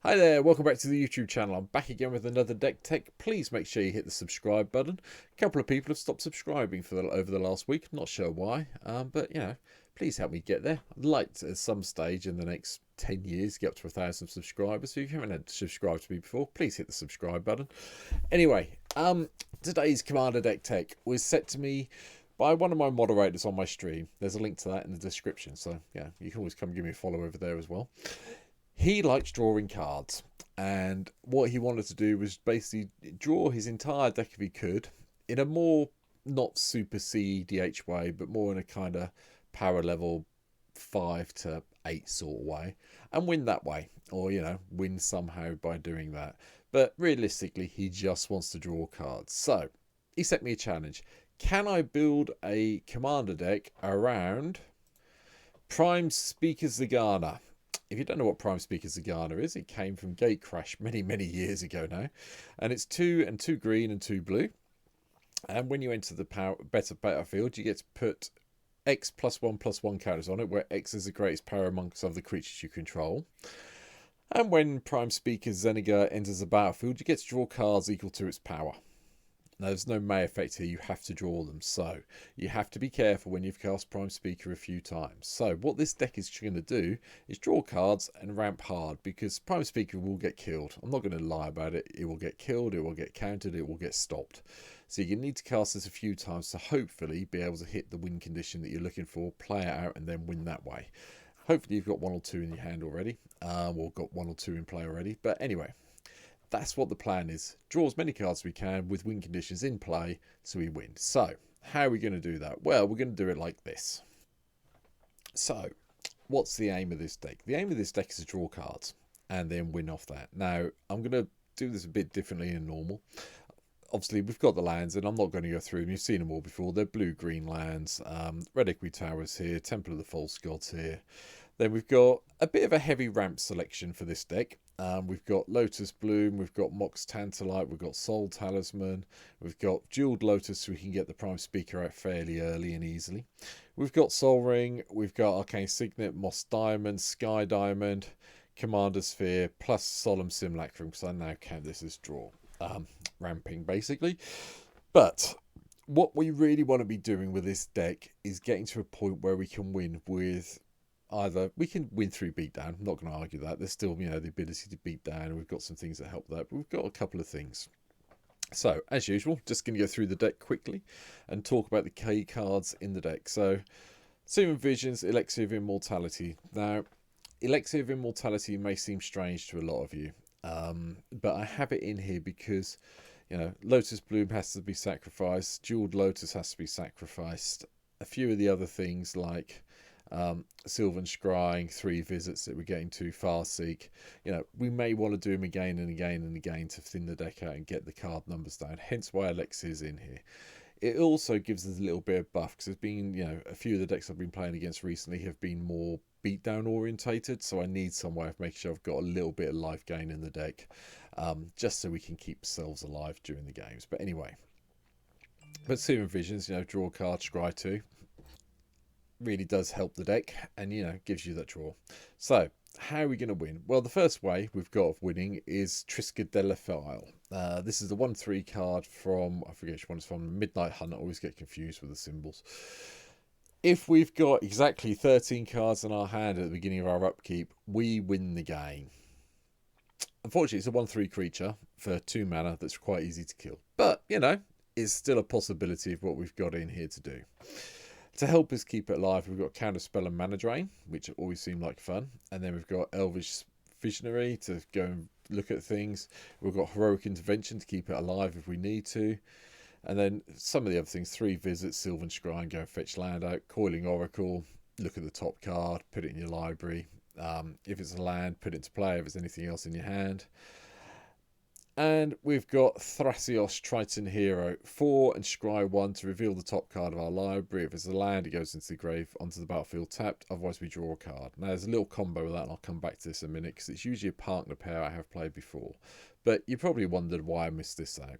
Hi there, welcome back to the YouTube channel. I'm back again with another deck tech. Please make sure you hit the subscribe button. A couple of people have stopped subscribing over the last week. Not sure why, but please help me get there. I'd like to, at some stage in the next 10 years, get up to 1,000 subscribers. So if you haven't subscribed to me before, please hit the subscribe button. Anyway, today's Commander deck tech was set to me by one of my moderators on my stream. There's a link to that in the description, so yeah, you can always come give me a follow over there as well. He likes drawing cards, and what he wanted to do was basically draw his entire deck if he could in a more not super CEDH way, but more in a kind of power level 5 to 8 sort of way, and win that way, or win somehow by doing that. But realistically, he just wants to draw cards. So he set me a challenge. Can I build a commander deck around Prime Speaker Zegana? If you don't know what Prime Speaker Zegana is, it came from Gatecrash many years ago now. And it's 2 and 2 green and 2 blue. And when you enter the battlefield, you get to put X +1/+1 counters on it, where X is the greatest power amongst other creatures you control. And when Prime Speaker Zegana enters the battlefield, you get to draw cards equal to its power. Now, there's no May effect here, you have to draw them, so you have to be careful when you've cast Prime Speaker a few times. So what this deck is going to do is draw cards and ramp hard, because Prime Speaker will get killed. I'm not going to lie about it. It will get killed, it will get countered, it will get stopped. So you need to cast this a few times to hopefully be able to hit the win condition that you're looking for, play it out, and then win that way. Hopefully you've got 1 or 2 in your hand already, or got 1 or 2 in play already. But anyway, that's what the plan is. Draw as many cards as we can with win conditions in play so we win. So, how are we going to do that? Well, we're going to do it like this. So, what's the aim of this deck? The aim of this deck is to draw cards and then win off that. Now, I'm going to do this a bit differently than normal. Obviously, we've got the lands, and I'm not going to go through them. You've seen them all before. They're blue-green lands. Red Equity Towers here. Temple of the False Gods here. Then we've got a bit of a heavy ramp selection for this deck. We've got Lotus Bloom, we've got Mox Tantalite, we've got Soul Talisman, we've got Jeweled Lotus, so we can get the Prime Speaker out fairly early and easily. We've got Soul Ring, we've got Arcane Signet, Moss Diamond, Sky Diamond, Commander Sphere, plus Solemn Simulacrum, because I now count this as draw. Ramping, basically. But what we really want to be doing with this deck is getting to a point where we can win with either we can win through beatdown. I'm not going to argue that. There's still, the ability to beat down, and we've got some things that help that, but we've got a couple of things. So, as usual, just going to go through the deck quickly and talk about the key cards in the deck. So, Serum Visions, Elixir of Immortality. Now, Elixir of Immortality may seem strange to a lot of you, but I have it in here because, Lotus Bloom has to be sacrificed, Jeweled Lotus has to be sacrificed, a few of the other things like Sylvan Scrying, 3 visits that we're getting to, Farseek. We may want to do them again and again and again to thin the deck out and get the card numbers down. Hence why Elixir is in here. It also gives us a little bit of buff, because there's been, a few of the decks I've been playing against recently have been more beatdown orientated. So I need some way of making sure I've got a little bit of life gain in the deck, just so we can keep ourselves alive during the games. But anyway, Serum Visions, draw a card, scry 2. Really does help the deck, and gives you that draw. So how are we going to win? Well, the first way we've got of winning is Triskaidekaphile. This is the 1/3 card from, I forget which one it's from, Midnight Hunt. I always get confused with the symbols. If we've got exactly 13 cards in our hand at the beginning of our upkeep, we win the game. Unfortunately, it's a 1/3 creature for 2 mana that's quite easy to kill, but it's still a possibility of what we've got in here to do. To help us keep it alive, we've got Counterspell and Mana Drain, which always seem like fun. And then we've got Elvish Visionary to go and look at things. We've got Heroic Intervention to keep it alive if we need to. And then some of the other things, 3 visits, Sylvan Scrying, go and fetch land out. Coiling Oracle, look at the top card, put it in your library. If it's a land, put it into play if there's anything else in your hand. And we've got Thrasios Triton Hero, 4 and scry 1 to reveal the top card of our library. If it's a land, it goes into the grave, onto the battlefield tapped. Otherwise, we draw a card. Now, there's a little combo with that, and I'll come back to this in a minute, because it's usually a partner pair I have played before. But you probably wondered why I missed this out.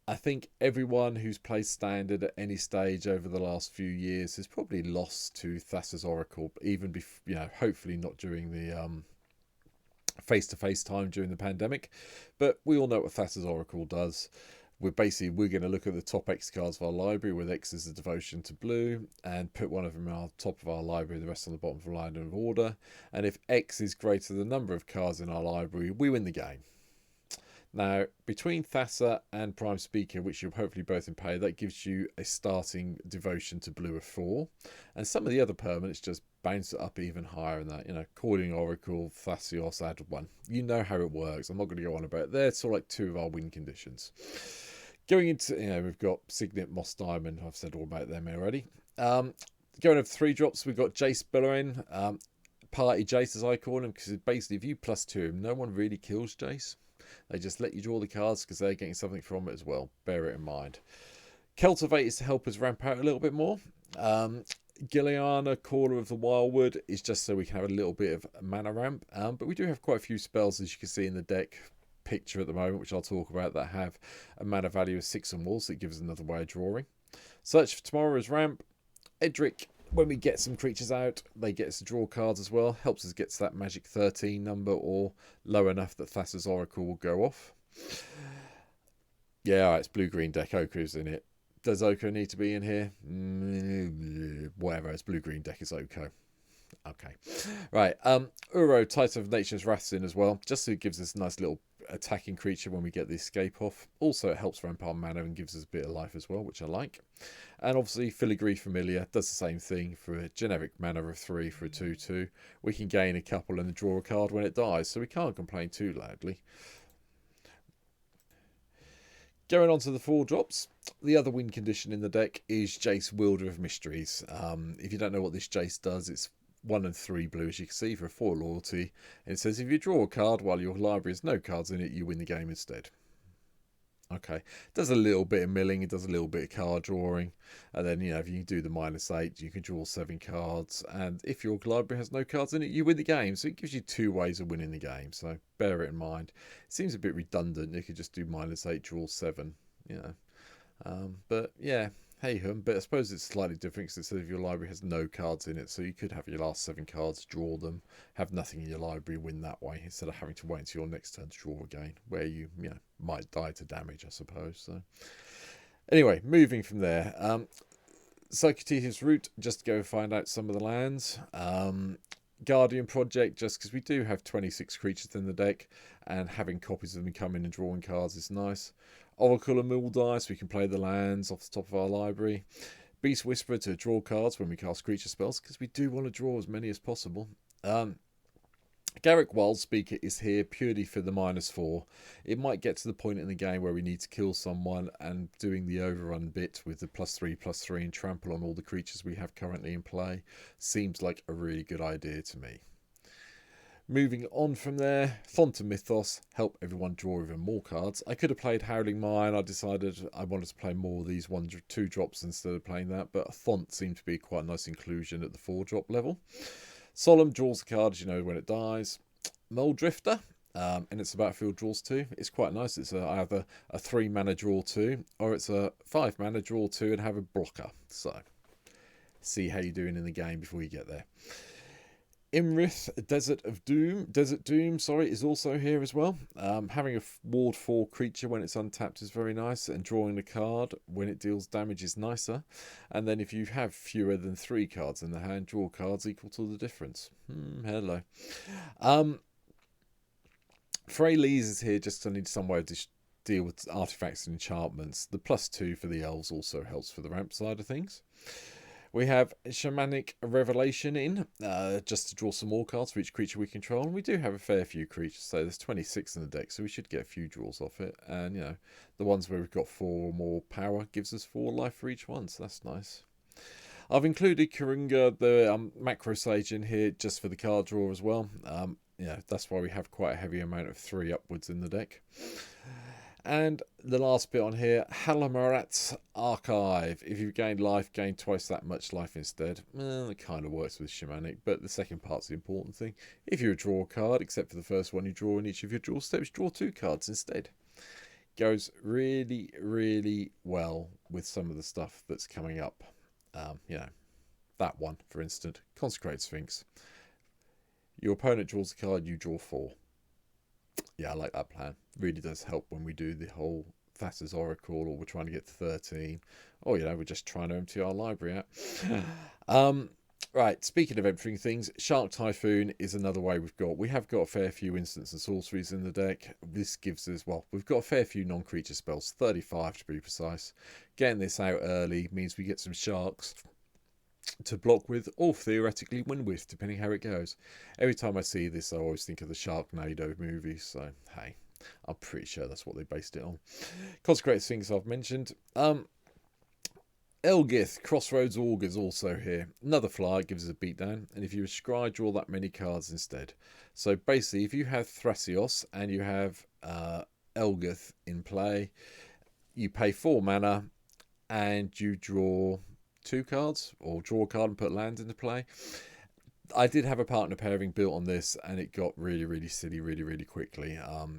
I think everyone who's played Standard at any stage over the last few years has probably lost to Thassa's Oracle, even before, hopefully not during the face-to-face time during the pandemic. But we all know what Thassa's Oracle does. We're going to look at the top X cards of our library, with X is a devotion to blue, and put one of them on top of our library, the rest on the bottom of the line of order. And if X is greater than the number of cards in our library, we win the game. Now, between Thassa and Prime Speaker, which you'll hopefully both impay, that gives you a starting devotion to blue of 4. And some of the other permanents just bounce it up even higher than that. You know, Coiling Oracle, Thasios, add 1. You know how it works. I'm not going to go on about it. They're sort of like 2 of our win conditions. Going into, we've got Signet, Moss Diamond. I've said all about them already. Going over 3 drops, we've got Jace Bellowing. Party Jace, as I call him, because basically if you +2 him, no one really kills Jace. They just let you draw the cards because they're getting something from it as well. Bear it in mind. Cultivate is to help us ramp out a little bit more. Gilliana, Caller of the Wildwood, is just so we can have a little bit of mana ramp. But we do have quite a few spells, as you can see in the deck picture at the moment, which I'll talk about, that have a mana value of 6 or more, so it gives us another way of drawing. Search for Tomorrow is ramp. Edric, when we get some creatures out, they get us to draw cards as well. Helps us get to that magic 13 number, or low enough that Thassa's Oracle will go off. Yeah, right, it's blue-green deck. Oku's in it. Does Oko need to be in here? Whatever, it's blue-green deck, it's Oko. Okay. Right, Uro, Titan of Nature's Wrath's in as well, just so it gives us a nice little attacking creature when we get the escape off. Also, it helps ramp our mana and gives us a bit of life as well, which I like. And obviously, Filigree Familiar does the same thing for a generic mana of 3 for a 2/2. We can gain a couple and draw a card when it dies, so we can't complain too loudly. Going on to the 4 drops, the other win condition in the deck is Jace, Wielder of Mysteries. If you don't know what this Jace does, it's 1 and 3 blue, as you can see, for 4 loyalty. And it says if you draw a card while your library has no cards in it, you win the game instead. Okay, does a little bit of milling, it does a little bit of card drawing, and then, if you do the -8, you can draw 7 cards, and if your library has no cards in it, you win the game. So it gives you 2 ways of winning the game, so bear it in mind. It seems a bit redundant. You could just do -8, draw 7, but yeah, hey hum. But I suppose it's slightly different, because it says if your library has no cards in it, so you could have your last 7 cards, draw them, have nothing in your library, win that way, instead of having to wait until your next turn to draw again, where you might die to damage, I suppose. So anyway, moving from there, Psychotetis Route, just to go find out some of the lands. Guardian Project, just because we do have 26 creatures in the deck, and having copies of them come in and drawing cards is nice. Oracle and Mill Dice, we can play the lands off the top of our library. Beast Whisperer to draw cards when we cast creature spells, because we do want to draw as many as possible. Garrick Wildspeaker is here purely for the -4. It might get to the point in the game where we need to kill someone, and doing the overrun bit with the +3/+3 and trample on all the creatures we have currently in play seems like a really good idea to me. Moving on from there, Font of Mythos, help everyone draw even more cards. I could have played Howling Mine. I decided I wanted to play more of these 1-2 drops instead of playing that, but Font seemed to be quite a nice inclusion at the 4-drop level. Solemn draws a card, as you know, when it dies. Mole Drifter, and it's a battlefield draws 2. It's quite nice. It's either a 3 mana draw 2, or it's a 5 mana draw 2 and have a blocker. So, see how you're doing in the game before you get there. Imrith, Desert Doom, is also here as well. Having a Ward 4 creature when it's untapped is very nice, and drawing a card when it deals damage is nicer. And then if you have fewer than 3 cards in the hand, draw cards equal to the difference. Hello. Freylees is here just to need some way to deal with artifacts and enchantments. The +2 for the elves also helps for the ramp side of things. We have Shamanic Revelation in, just to draw some more cards for each creature we control. And we do have a fair few creatures, so there's 26 in the deck, so we should get a few draws off it. And, the ones where we've got 4 or more power gives us 4 life for each one, so that's nice. I've included Karunga, the Macro Sage, in here just for the card draw as well. That's why we have quite a heavy amount of 3 upwards in the deck. And the last bit on here, Halamarat's Archive. If you've gained life, gain twice that much life instead. It kind of works with Shamanic, but the second part's the important thing. If you draw a card, except for the first one you draw in each of your draw steps, draw 2 cards instead. Goes really, really well with some of the stuff that's coming up. That one, for instance, Consecrated Sphinx. Your opponent draws a card, you draw 4. Yeah, I like that plan. Really does help when we do the whole Thassa's Oracle, or we're trying to get to 13, or we're just trying to empty our library out. Right, speaking of emptying things, Shark Typhoon is another way we've got. We have got a fair few instants and sorceries in the deck. This gives us, well, we've got a fair few non-creature spells, 35 to be precise. Getting this out early means we get some sharks to block with, or theoretically win with, depending how it goes. Every time I see this, I always think of the Sharknado movie, so hey, I'm pretty sure that's what they based it on. Consecrated things I've mentioned. Elgith, Crossroads Augurs also here. Another flyer gives us a beatdown, and if you scry, draw that many cards instead. So basically, if you have Thrasios and you have Elgith in play, you pay 4 mana and you draw 2 cards, or draw a card and put land into play. I did have a partner pairing built on this, and it got really, really silly really, really quickly.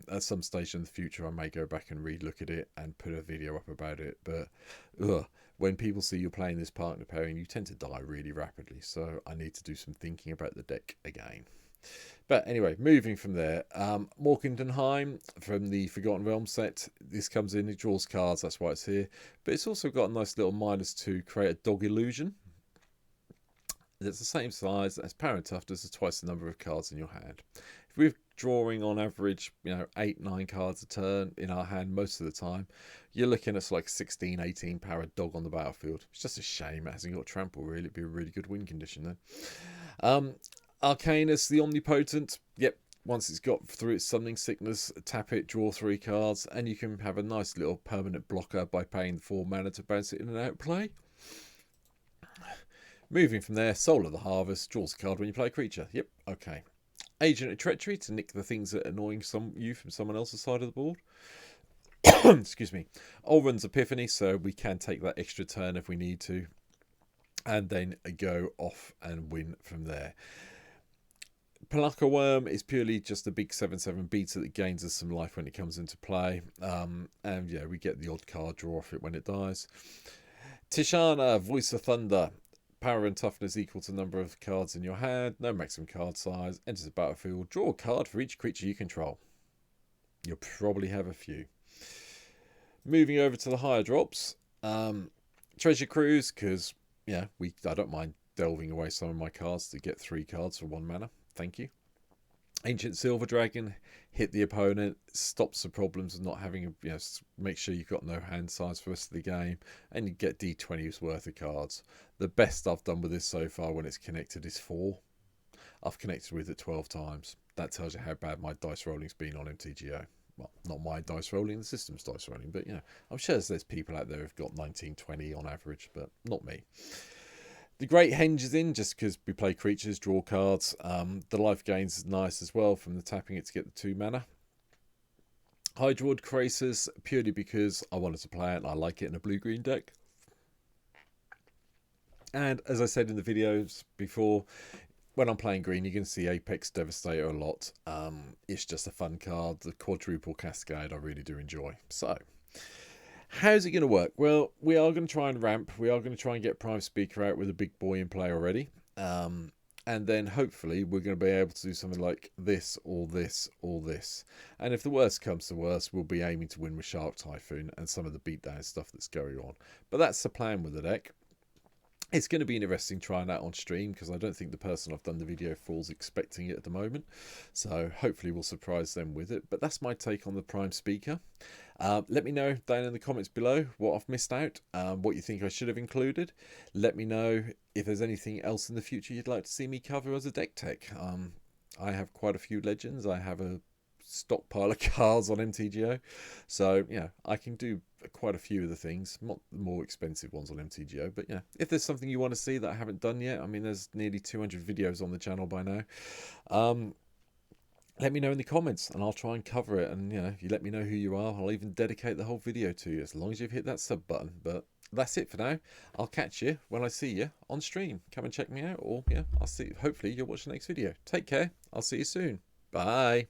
At some stage in the future, I may go back and relook at it and put a video up about it. But when people see you playing this partner pairing, you tend to die really rapidly. So I need to do some thinking about the deck again. But anyway, moving from there, Morkendenheim from the Forgotten Realms set. This comes in, it draws cards, that's why it's here. But it's also got a nice little -2, create a dog illusion. It's the same size as power and toughness, as twice the number of cards in your hand. If we're drawing on average, 8-9 cards a turn in our hand most of the time, you're looking at like 16-18 power dog on the battlefield. It's just a shame it hasn't got trample, really. It'd be a really good win condition then. Arcanus, the Omnipotent. Yep, once it's got through its summoning sickness, tap it, draw 3 cards, and you can have a nice little permanent blocker by paying 4 mana to bounce it in and out play. Moving from there, Soul of the Harvest, draws a card when you play a creature. Yep, okay. Agent of Treachery, to nick the things that are annoying you from someone else's side of the board. Excuse me. Olrun's Epiphany, so we can take that extra turn if we need to, and then go off and win from there. Palaka Worm is purely just a big 7/7 beater that gains us some life when it comes into play. And yeah, we get the odd card draw off it when it dies. Tishana, Voice of Thunder. Power and toughness equal to the number of cards in your hand. No maximum card size. Enters the battlefield. Draw a card for each creature you control. You'll probably have a few. Moving over to the higher drops. Treasure Cruise, because I don't mind delving away some of my cards to get 3 cards for 1 mana. Thank you. Ancient Silver Dragon, hit the opponent, stops the problems of not having make sure you've got no hand size for the rest of the game, and you get D20's worth of cards. The best I've done with this so far when it's connected is 4. I've connected with it 12 times. That tells you how bad my dice rolling's been on MTGO. Well, not my dice rolling, the system's dice rolling, but I'm sure there's people out there who've got 19-20 on average, but not me. The Great Henge is in just because we play creatures, draw cards. The life gains is nice as well from the tapping it to get the 2 mana. Hydroid Krasis, purely because I wanted to play it and I like it in a blue-green deck. And as I said in the videos before, when I'm playing green, you're going to see Apex Devastator a lot. It's just a fun card. The quadruple cascade I really do enjoy. So, how's it going to work? Well, we are going to try and ramp. We are going to try and get Prime Speaker out with a big boy in play already. And then hopefully we're going to be able to do something like this or this or this. And if the worst comes to worst, we'll be aiming to win with Shark Typhoon and some of the beatdown stuff that's going on. But that's the plan with the deck. It's going to be interesting trying that on stream because I don't think the person I've done the video for is expecting it at the moment. So hopefully we'll surprise them with it. But that's my take on the Prime Speaker. Let me know down in the comments below what I've missed out, what you think I should have included. Let me know if there's anything else in the future you'd like to see me cover as a deck tech. I have quite a few legends. I have a stockpile of cards on MTGO. So, I can do quite a few of the things, not the more expensive ones on MTGO. But, if there's something you want to see that I haven't done yet, I mean, there's nearly 200 videos on the channel by now. Let me know in the comments and I'll try and cover it. And, if you let me know who you are, I'll even dedicate the whole video to you as long as you've hit that sub button. But that's it for now. I'll catch you when I see you on stream. Come and check me out, or, I'll see. Hopefully you'll watch the next video. Take care. I'll see you soon. Bye.